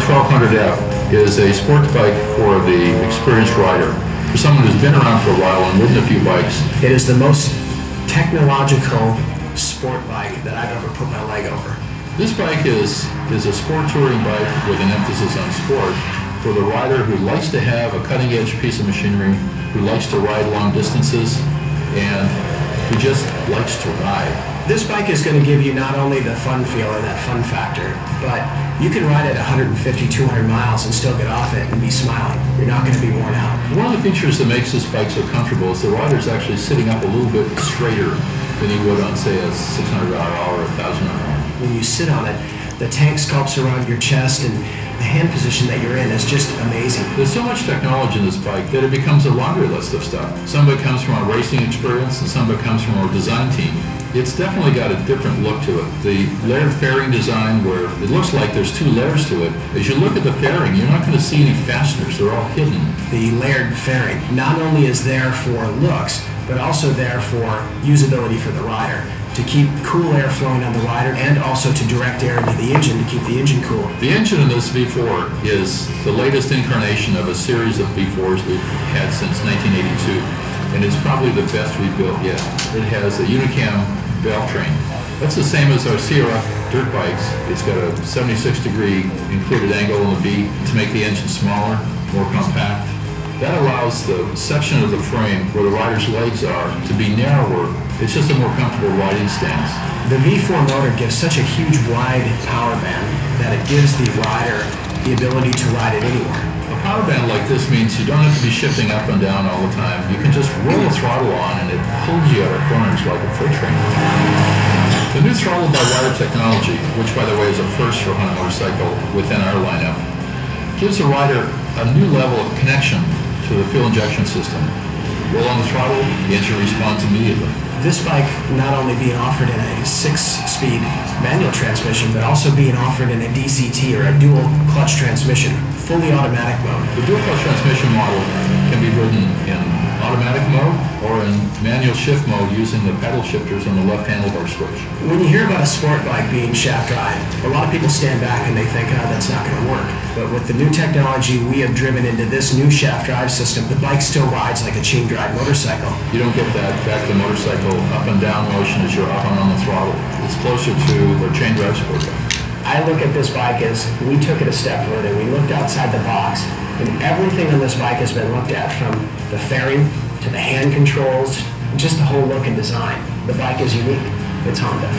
VFR1200F is a sports bike for the experienced rider. For someone who's been around for a while and ridden a few bikes, it is the most technological sport bike that I've ever put my leg over. This bike is a sport touring bike with an emphasis on sport for the rider who likes to have a cutting-edge piece of machinery, who likes to ride long distances, and who just likes to ride. This bike is going to give you not only the fun feel and that fun factor, but you can ride it 150, 200 miles and still get off it and be smiling. You're not going to be worn out. One of the features that makes this bike so comfortable is the rider's actually sitting up a little bit straighter than he would on, say, a $600 or $1,000. When you sit on it, the tank sculpts around your chest and the hand position that you're in is just amazing. There's so much technology in this bike that it becomes a laundry list of stuff. Some of it comes from our racing experience and some of it comes from our design team. It's definitely got a different look to it. The layered fairing design, where it looks like there's two layers to it, as you look at the fairing, you're not going to see any fasteners. They're all hidden. The layered fairing not only is there for looks, but also there for usability for the rider, to keep cool air flowing on the rider and also to direct air into the engine to keep the engine cool. The engine in this V4 is the latest incarnation of a series of V4s we've had since 1982, and it's probably the best we've built yet. It has a Unicam valve train. That's the same as our CRF dirt bikes. It's got a 76-degree included angle on the V to make the engine smaller, more compact. That allows the section of the frame where the rider's legs are to be narrower. It's just a more comfortable riding stance. The V4 motor gives such a huge wide power band that it gives the rider the ability to ride it anywhere. A power band like this means you don't have to be shifting up and down all the time. You can just roll the throttle on and it pulls you out of corners like a freight train. The new throttle by wire technology, which by the way is a first for a Honda motorcycle within our lineup, gives the rider a new level of connection to the fuel injection system. Roll on the throttle, the engine responds immediately. This bike not only being offered in a 6-speed manual transmission, but also being offered in a DCT or a dual clutch transmission, fully automatic mode. The dual clutch transmission model can be ridden in automatic mode or in manual shift mode using the pedal shifters on the left handlebar switch. When you hear about a sport bike being shaft drive, a lot of people stand back and they think, oh, that's not going to work. But with the new technology we have driven into this new shaft drive system, the bike still rides like a chain drive motorcycle. You don't get that back to motorcycle up and down motion as you're up and on the throttle. It's closer to a chain drive sport bike. I look at this bike as we took it a step further. We looked outside the box, and everything on this bike has been looked at, from the fairing to the hand controls, just the whole look and design. The bike is unique. It's Honda.